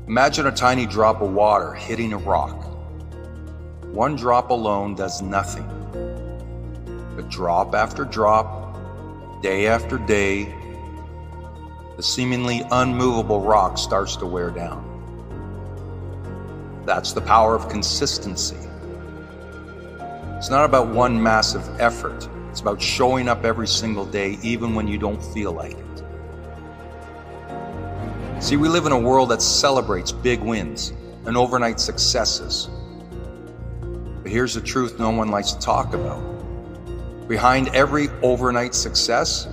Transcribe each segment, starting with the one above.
Imagine a tiny drop of water hitting a rock. One drop alone does nothing. But drop after drop, day after day, the seemingly unmovable rock starts to wear down. That's the power of consistency. It's not about one massive effort. It's about showing up every single day, even when you don't feel like it. See, we live in a world that celebrates big wins and overnight successes. But here's the truth no one likes to talk about. Behind every overnight success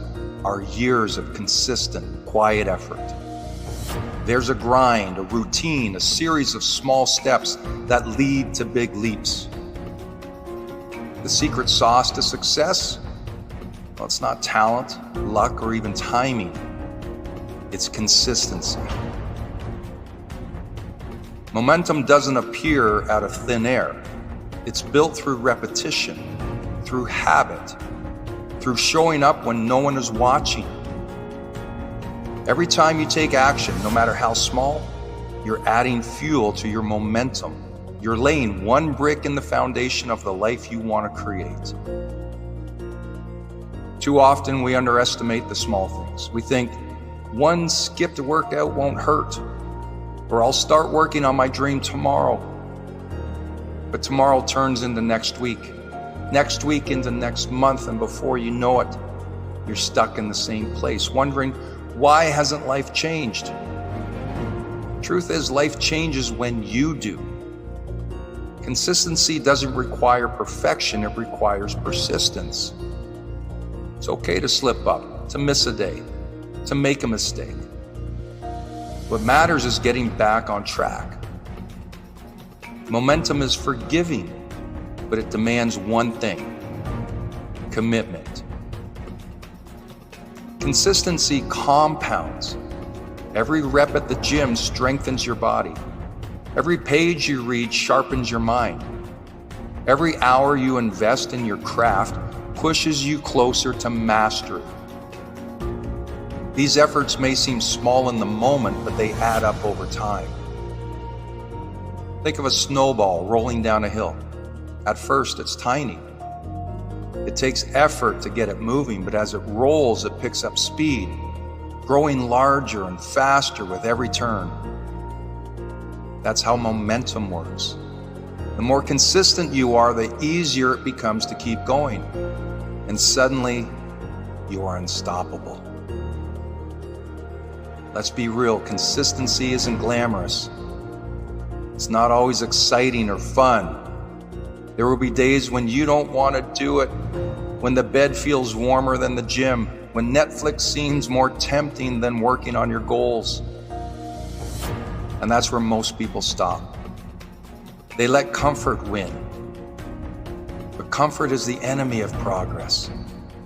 are years of consistent, quiet effort. There's a grind, a routine, a series of small steps that lead to big leaps. The secret sauce to success? Well, it's not talent, luck, or even timing. It's consistency. Momentum doesn't appear out of thin air. It's built through repetition, through habit, through showing up when no one is watching. Every time you take action, no matter how small, you're adding fuel to your momentum. You're laying one brick in the foundation of the life you want to create. Too often we underestimate the small things. We think, one skipped workout won't hurt, or I'll start working on my dream tomorrow. But tomorrow turns into next week into next month, and before you know it, you're stuck in the same place, wondering, why hasn't life changed? Truth is, life changes when you do. Consistency doesn't require perfection, it requires persistence. It's okay to slip up, to miss a day, to make a mistake. What matters is getting back on track. Momentum is forgiving, but it demands one thing: commitment. Consistency compounds. Every rep at the gym strengthens your body. Every page you read sharpens your mind. Every hour you invest in your craft pushes you closer to mastery. These efforts may seem small in the moment, but they add up over time. Think of a snowball rolling down a hill. At first, it's tiny. It takes effort to get it moving, but as it rolls, it picks up speed, growing larger and faster with every turn. That's how momentum works. The more consistent you are, the easier it becomes to keep going. And suddenly, you are unstoppable. Let's be real, consistency isn't glamorous. It's not always exciting or fun. There will be days when you don't want to do it, when the bed feels warmer than the gym, when Netflix seems more tempting than working on your goals. And that's where most people stop. They let comfort win. But comfort is the enemy of progress.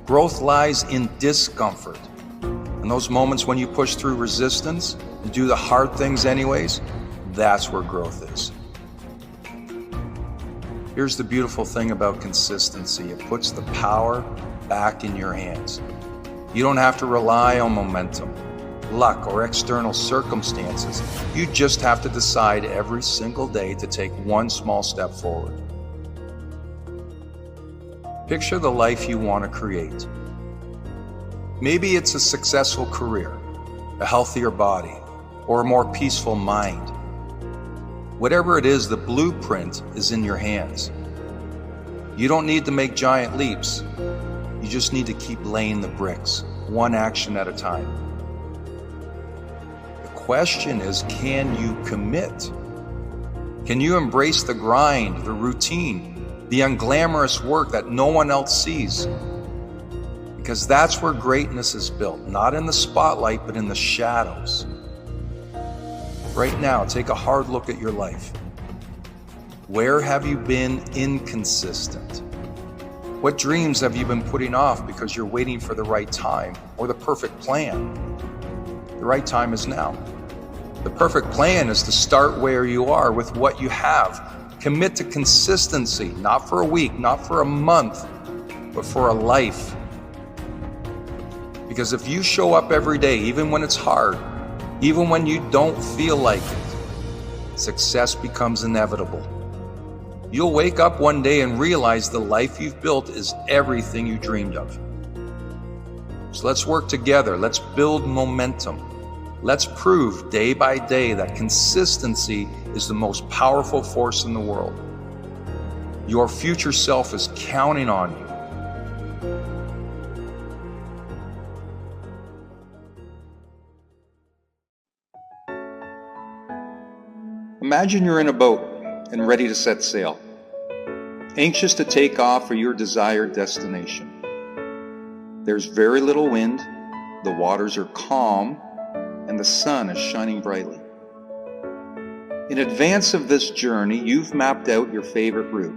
Growth lies in discomfort. And those moments when you push through resistance and do the hard things anyways, that's where growth is. Here's the beautiful thing about consistency. It puts the power back in your hands. You don't have to rely on momentum, luck, or external circumstances. You just have to decide every single day to take one small step forward. Picture the life you want to create. Maybe it's a successful career, a healthier body, or a more peaceful mind. Whatever it is, the blueprint is in your hands. You don't need to make giant leaps. You just need to keep laying the bricks, one action at a time. The question is, can you commit? Can you embrace the grind, the routine, the unglamorous work that no one else sees? Because that's where greatness is built, not in the spotlight, but in the shadows. Right now, take a hard look at your life. Where have you been inconsistent? What dreams have you been putting off because you're waiting for the right time or the perfect plan? The right time is now. The perfect plan is to start where you are with what you have. Commit to consistency, not for a week, not for a month, but for a life. Because if you show up every day, even when it's hard, even when you don't feel like it, success becomes inevitable. You'll wake up one day and realize the life you've built is everything you dreamed of. So let's work together. Let's build momentum. Let's prove day by day that consistency is the most powerful force in the world. Your future self is counting on you. Imagine you're in a boat and ready to set sail, anxious to take off for your desired destination. There's very little wind, the waters are calm, and the sun is shining brightly. In advance of this journey, you've mapped out your favorite route,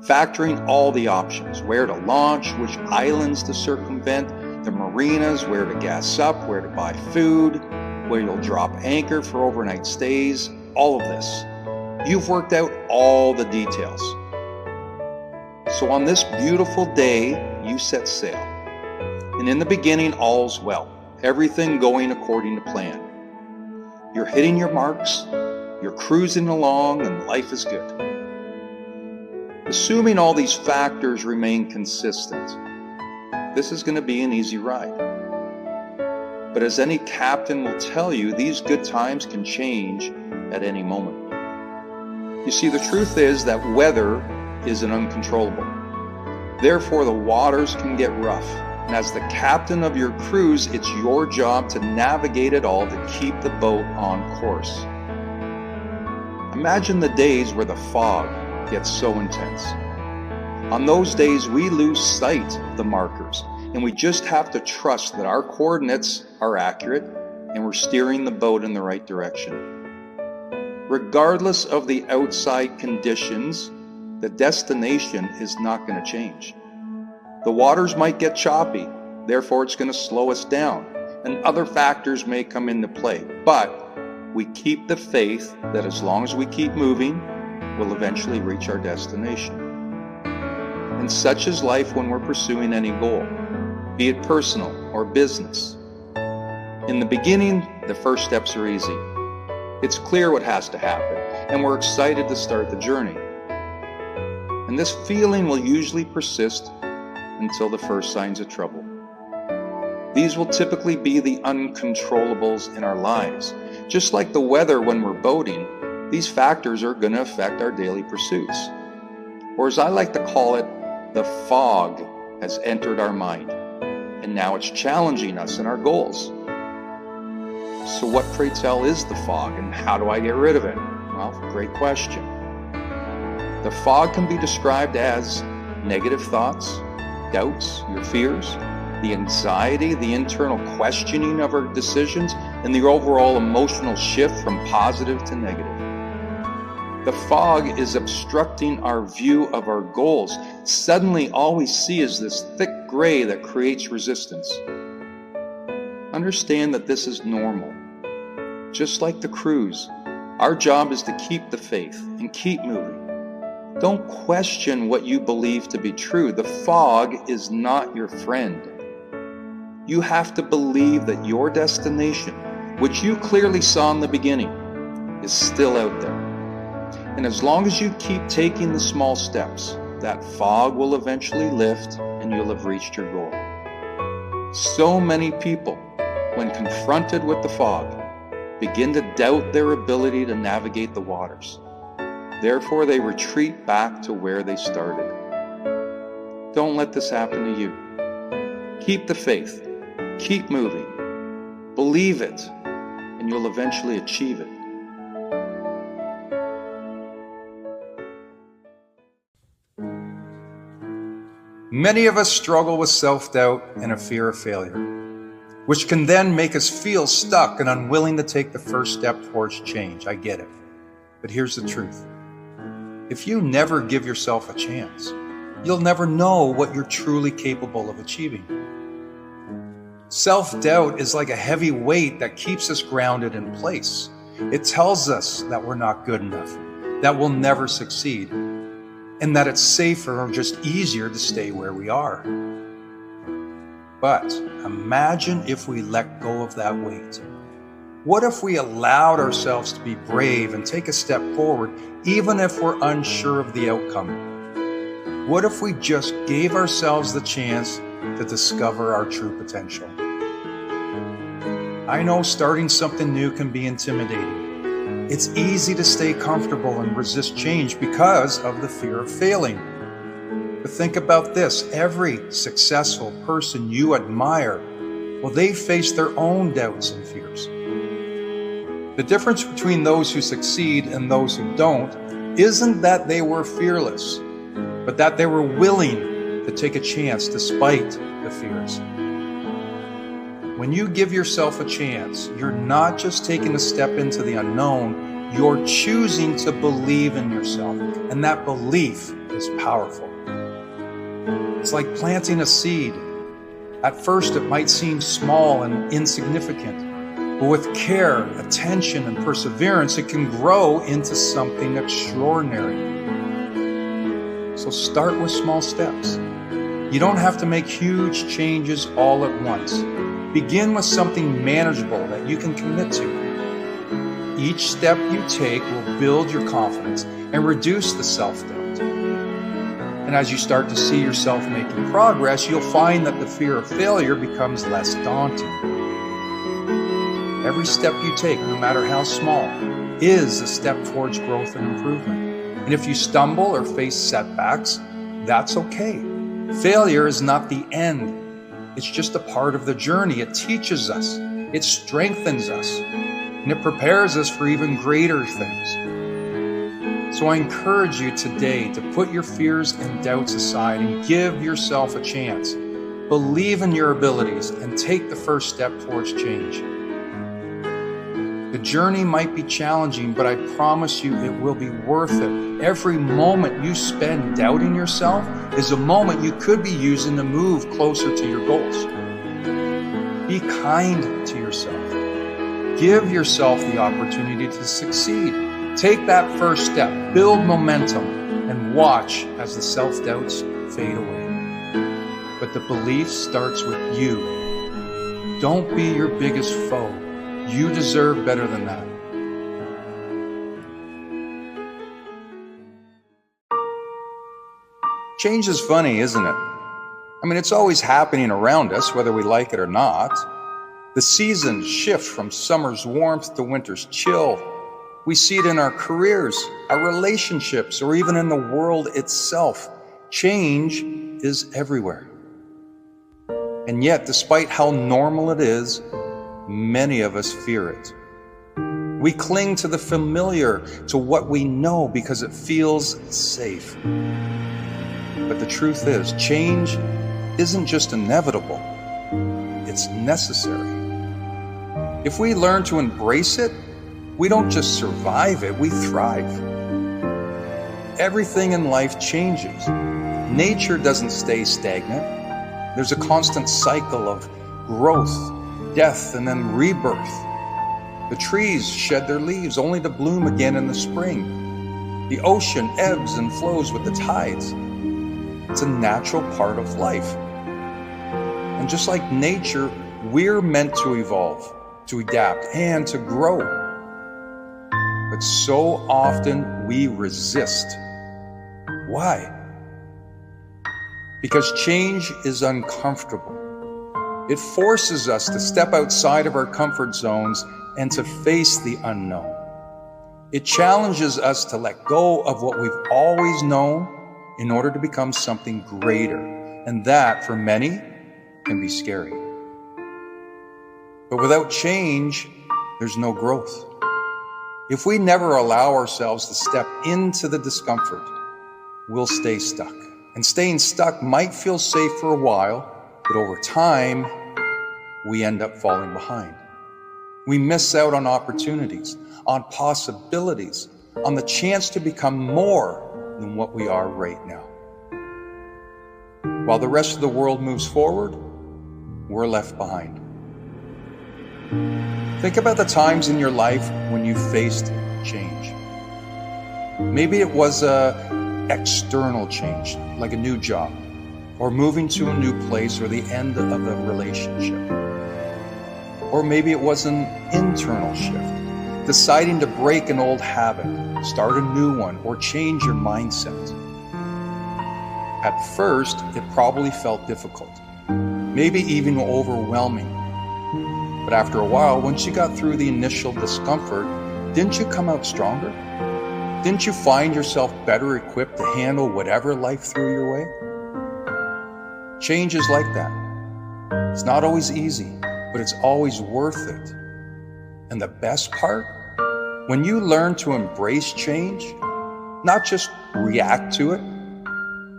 factoring all the options: where to launch, which islands to circumvent, the marinas, where to gas up, where to buy food, where you'll drop anchor for overnight stays, all of this. You've worked out all the details. So on this beautiful day, you set sail. And in the beginning, all's well, everything going according to plan. You're hitting your marks, you're cruising along, and life is good. Assuming all these factors remain consistent, this is going to be an easy ride. But as any captain will tell you, these good times can change at any moment. You see, the truth is that weather is an uncontrollable. Therefore, the waters can get rough. And as the captain of your cruise, it's your job to navigate it all to keep the boat on course. Imagine the days where the fog gets so intense. On those days, we lose sight of the markers, and we just have to trust that our coordinates are accurate and we're steering the boat in the right direction. Regardless of the outside conditions, the destination is not going to change. The waters might get choppy, therefore it's going to slow us down, and other factors may come into play. But we keep the faith that as long as we keep moving, we'll eventually reach our destination. And such is life when we're pursuing any goal, be it personal or business. In the beginning, the first steps are easy. It's clear what has to happen, and we're excited to start the journey. And this feeling will usually persist until the first signs of trouble. These will typically be the uncontrollables in our lives. Just like the weather when we're boating, these factors are going to affect our daily pursuits. Or as I like to call it, the fog has entered our mind, and now it's challenging us in our goals. So what, pray tell, is the fog, and how do I get rid of it? Well, great question. The fog can be described as negative thoughts, doubts, your fears, the anxiety, the internal questioning of our decisions, and the overall emotional shift from positive to negative. The fog is obstructing our view of our goals. Suddenly, all we see is this thick gray that creates resistance. Understand that this is normal. Just like the cruise, our job is to keep the faith and keep moving. Don't question what you believe to be true. The fog is not your friend. You have to believe that your destination, which you clearly saw in the beginning, is still out there. And as long as you keep taking the small steps, that fog will eventually lift and you'll have reached your goal. So many people, when confronted with the fog, begin to doubt their ability to navigate the waters. Therefore, they retreat back to where they started. Don't let this happen to you. Keep the faith. Keep moving. Believe it, and you'll eventually achieve it. Many of us struggle with self-doubt and a fear of failure, which can then make us feel stuck and unwilling to take the first step towards change. I get it. But here's the truth. If you never give yourself a chance, you'll never know what you're truly capable of achieving. Self-doubt is like a heavy weight that keeps us grounded in place. It tells us that we're not good enough, that we'll never succeed, and that it's safer or just easier to stay where we are. But imagine if we let go of that weight. What if we allowed ourselves to be brave and take a step forward, even if we're unsure of the outcome? What if we just gave ourselves the chance to discover our true potential? I know starting something new can be intimidating. It's easy to stay comfortable and resist change because of the fear of failing. But think about this, every successful person you admire, well, they face their own doubts and fears. The difference between those who succeed and those who don't isn't that they were fearless, but that they were willing to take a chance despite the fears. When you give yourself a chance, you're not just taking a step into the unknown, you're choosing to believe in yourself, and that belief is powerful. It's like planting a seed. At first, it might seem small and insignificant, but with care, attention, and perseverance, it can grow into something extraordinary. So start with small steps. You don't have to make huge changes all at once. Begin with something manageable that you can commit to. Each step you take will build your confidence and reduce the self-doubt. And as you start to see yourself making progress, you'll find that the fear of failure becomes less daunting. Every step you take, no matter how small, is a step towards growth and improvement. And if you stumble or face setbacks, that's okay. Failure is not the end. It's just a part of the journey. It teaches us, it strengthens us, and it prepares us for even greater things. So I encourage you today to put your fears and doubts aside and give yourself a chance. Believe in your abilities and take the first step towards change. The journey might be challenging, but I promise you it will be worth it. Every moment you spend doubting yourself is a moment you could be using to move closer to your goals. Be kind to yourself. Give yourself the opportunity to succeed. Take that first step, build momentum, and watch as the self-doubts fade away. But the belief starts with you. Don't be your biggest foe. You deserve better than that. Change is funny, isn't it? I mean, it's always happening around us, whether we like it or not. The seasons shift from summer's warmth to winter's chill. We see it in our careers, our relationships, or even in the world itself. Change is everywhere. And yet, despite how normal it is, many of us fear it. We cling to the familiar, to what we know because it feels safe. But the truth is, change isn't just inevitable, it's necessary. If we learn to embrace it, we don't just survive it, we thrive. Everything in life changes. Nature doesn't stay stagnant. There's a constant cycle of growth, death, and then rebirth. The trees shed their leaves only to bloom again in the spring. The ocean ebbs and flows with the tides. It's a natural part of life. And just like nature, we're meant to evolve, to adapt, and to grow. But so often we resist. Why? Because change is uncomfortable. It forces us to step outside of our comfort zones and to face the unknown. It challenges us to let go of what we've always known in order to become something greater. And that, for many, can be scary. But without change, there's no growth. If we never allow ourselves to step into the discomfort, we'll stay stuck. And staying stuck might feel safe for a while, but over time, we end up falling behind. We miss out on opportunities, on possibilities, on the chance to become more than what we are right now. While the rest of the world moves forward, we're left behind. Think about the times in your life when you faced change. Maybe it was an external change, like a new job, or moving to a new place, or the end of a relationship. Or maybe it was an internal shift, deciding to break an old habit, start a new one, or change your mindset. At first, it probably felt difficult, maybe even overwhelming. But after a while, once you got through the initial discomfort, didn't you come out stronger? Didn't you find yourself better equipped to handle whatever life threw your way? Change is like that. It's not always easy, but it's always worth it. And the best part, when you learn to embrace change, not just react to it,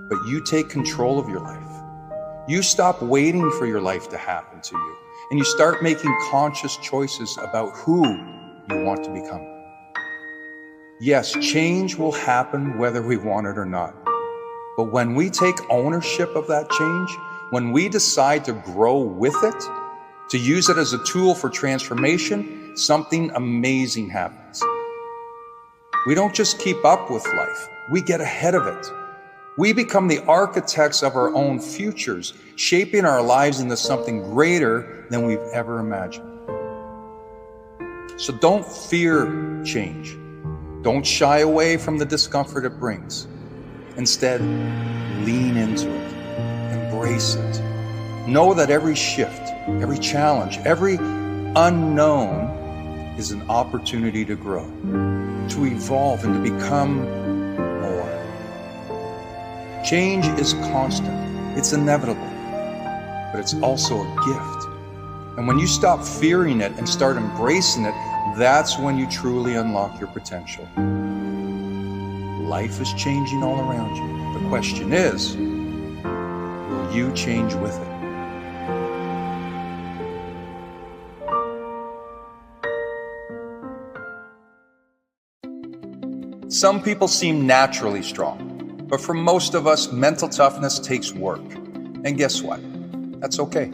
but you take control of your life. You stop waiting for your life to happen to you, and you start making conscious choices about who you want to become. Yes, change will happen whether we want it or not. But when we take ownership of that change, when we decide to grow with it, to use it as a tool for transformation, something amazing happens. We don't just keep up with life, we get ahead of it. We become the architects of our own futures, shaping our lives into something greater than we've ever imagined. So don't fear change. Don't shy away from the discomfort it brings. Instead, lean into it, embrace it. Know that every shift, every challenge, every unknown is an opportunity to grow, to evolve, and to become more. Change is constant, it's inevitable, but it's also a gift. And when you stop fearing it and start embracing it, that's when you truly unlock your potential. Life is changing all around you. The question is, will you change with it? Some people seem naturally strong, but for most of us, mental toughness takes work. And guess what? That's okay.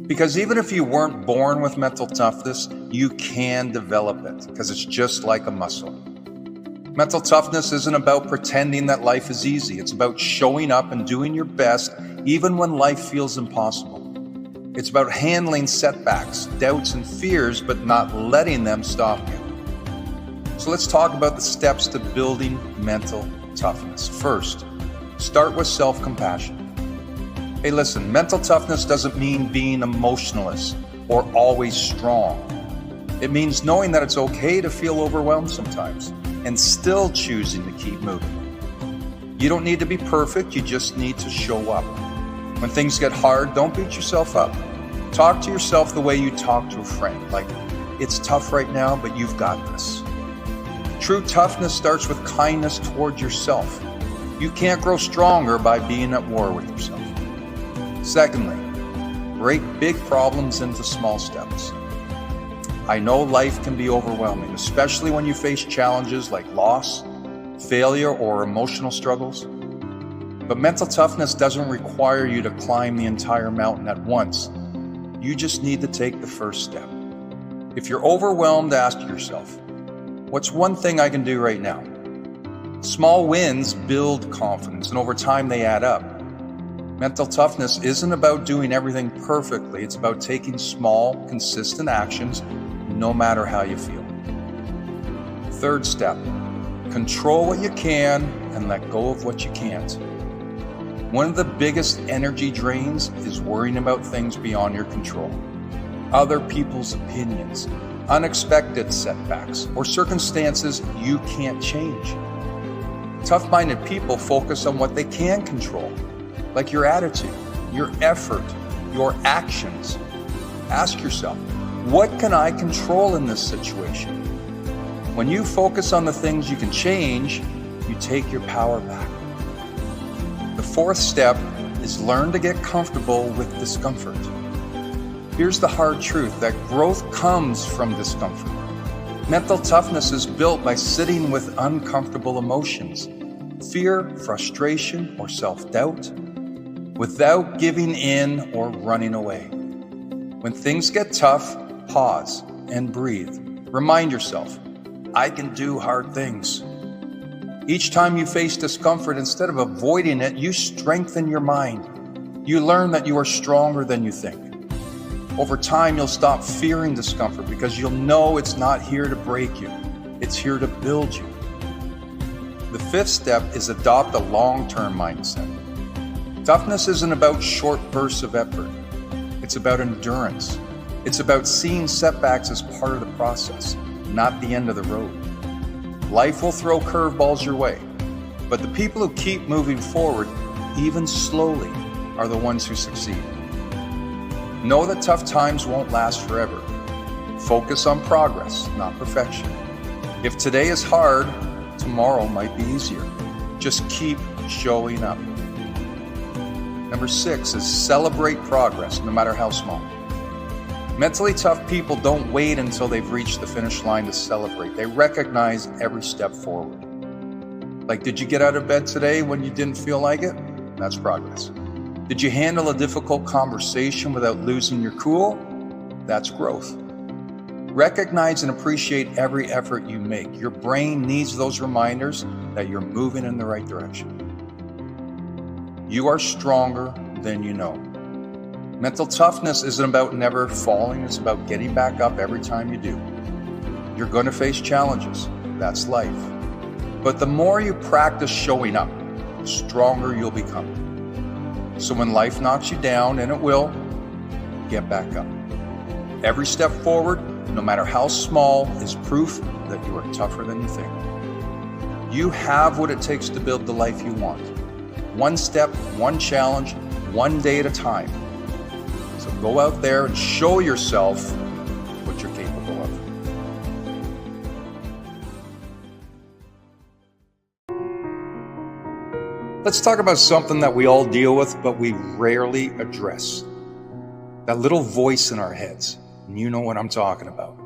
Because even if you weren't born with mental toughness, you can develop it, because it's just like a muscle. Mental toughness isn't about pretending that life is easy. It's about showing up and doing your best, even when life feels impossible. It's about handling setbacks, doubts, and fears, but not letting them stop you. So let's talk about the steps to building mental toughness. First, start with self-compassion. Hey, listen, mental toughness doesn't mean being emotionless or always strong. It means knowing that it's okay to feel overwhelmed sometimes and still choosing to keep moving. You don't need to be perfect, you just need to show up. When things get hard, don't beat yourself up. Talk to yourself the way you talk to a friend, like, it's tough right now, but you've got this. True toughness starts with kindness toward yourself. You can't grow stronger by being at war with yourself. Secondly, break big problems into small steps. I know life can be overwhelming, especially when you face challenges like loss, failure, or emotional struggles. But mental toughness doesn't require you to climb the entire mountain at once. You just need to take the first step. If you're overwhelmed, ask yourself, what's one thing I can do right now? Small wins build confidence, and over time they add up. Mental toughness isn't about doing everything perfectly. It's about taking small, consistent actions, no matter how you feel. Third step, control what you can and let go of what you can't. One of the biggest energy drains is worrying about things beyond your control. Other people's opinions, unexpected setbacks, or circumstances you can't change. Tough-minded people focus on what they can control, like your attitude, your effort, your actions. Ask yourself, what can I control in this situation? When you focus on the things you can change, you take your power back. The fourth step is learn to get comfortable with discomfort. Here's the hard truth, that growth comes from discomfort. Mental toughness is built by sitting with uncomfortable emotions, fear, frustration, or self-doubt, without giving in or running away. When things get tough, pause and breathe. Remind yourself, I can do hard things. Each time you face discomfort, instead of avoiding it, you strengthen your mind. You learn that you are stronger than you think. Over time, you'll stop fearing discomfort because you'll know it's not here to break you. It's here to build you. The fifth step is adopt a long-term mindset. Toughness isn't about short bursts of effort. It's about endurance. It's about seeing setbacks as part of the process, not the end of the road. Life will throw curveballs your way, but the people who keep moving forward, even slowly, are the ones who succeed. Know that tough times won't last forever. Focus on progress, not perfection. If today is hard, tomorrow might be easier. Just keep showing up. Number 6 is celebrate progress, no matter how small. Mentally tough people don't wait until they've reached the finish line to celebrate. They recognize every step forward. Like, did you get out of bed today when you didn't feel like it? That's progress. Did you handle a difficult conversation without losing your cool? That's growth. Recognize and appreciate every effort you make. Your brain needs those reminders that you're moving in the right direction. You are stronger than you know. Mental toughness isn't about never falling, it's about getting back up every time you do. You're going to face challenges. That's life. But the more you practice showing up, the stronger you'll become. So when life knocks you down, and it will, get back up. Every step forward, no matter how small, is proof that you are tougher than you think. You have what it takes to build the life you want. One step, one challenge, one day at a time. So go out there and show yourself what you're capable of. Let's talk about something that we all deal with, but we rarely address. That little voice in our heads. And you know what I'm talking about.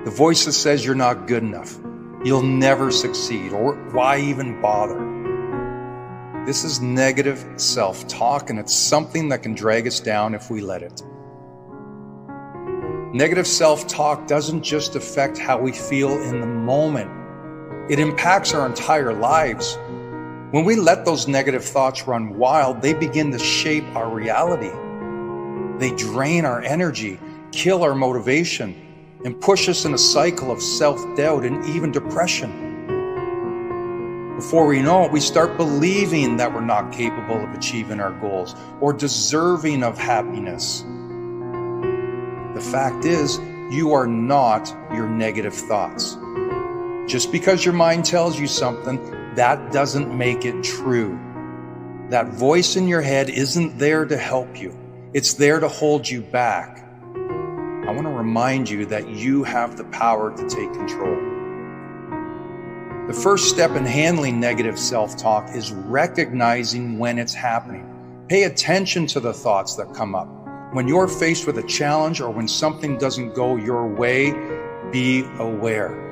The voice that says you're not good enough. You'll never succeed, or why even bother? This is negative self-talk, and it's something that can drag us down if we let it. Negative self-talk doesn't just affect how we feel in the moment. It impacts our entire lives. When we let those negative thoughts run wild, they begin to shape our reality. They drain our energy, kill our motivation, and push us in a cycle of self-doubt and even depression. Before we know it, we start believing that we're not capable of achieving our goals or deserving of happiness. The fact is, you are not your negative thoughts. Just because your mind tells you something, that doesn't make it true. That voice in your head isn't there to help you. It's there to hold you back. I want to remind you that you have the power to take control. The first step in handling negative self-talk is recognizing when it's happening. Pay attention to the thoughts that come up. When you're faced with a challenge or when something doesn't go your way, be aware.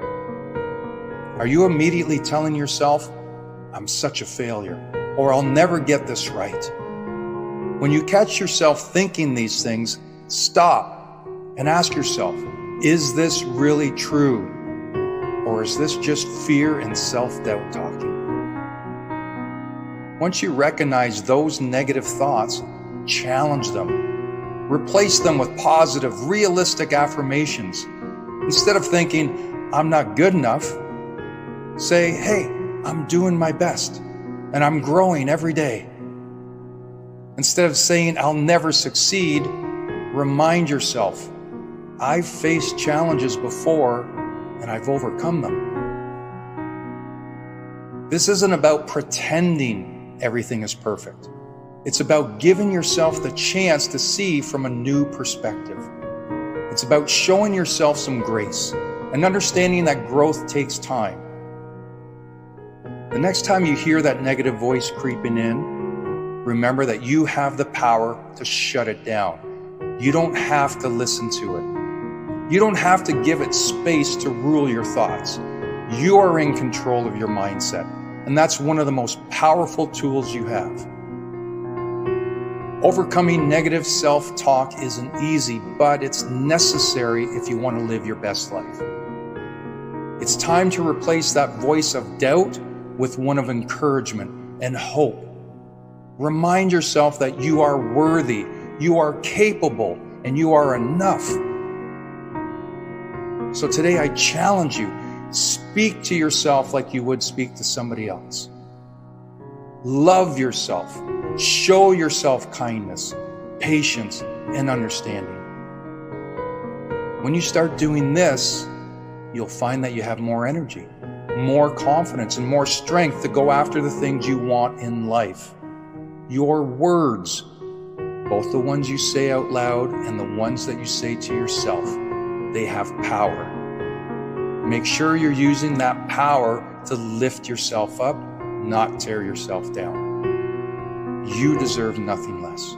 Are you immediately telling yourself, I'm such a failure, or I'll never get this right? When you catch yourself thinking these things, stop and ask yourself, is this really true? Or is this just fear and self-doubt talking? Once you recognize those negative thoughts, challenge them. Replace them with positive, realistic affirmations. Instead of thinking, I'm not good enough, say, hey, I'm doing my best and I'm growing every day. Instead of saying, I'll never succeed, remind yourself, I've faced challenges before and I've overcome them. This isn't about pretending everything is perfect. It's about giving yourself the chance to see from a new perspective. It's about showing yourself some grace and understanding that growth takes time. The next time you hear that negative voice creeping in, remember that you have the power to shut it down. You don't have to listen to it. You don't have to give it space to rule your thoughts. You are in control of your mindset, and that's one of the most powerful tools you have. Overcoming negative self-talk isn't easy, but it's necessary if you want to live your best life. It's time to replace that voice of doubt with one of encouragement and hope. Remind yourself that you are worthy, you are capable, and you are enough. So today I challenge you, speak to yourself like you would speak to somebody else. Love yourself. Show yourself kindness, patience, and understanding. When you start doing this, you'll find that you have more energy, more confidence, and more strength to go after the things you want in life. Your words, both the ones you say out loud and the ones that you say to yourself, they have power. Make sure you're using that power to lift yourself up, not tear yourself down. You deserve nothing less.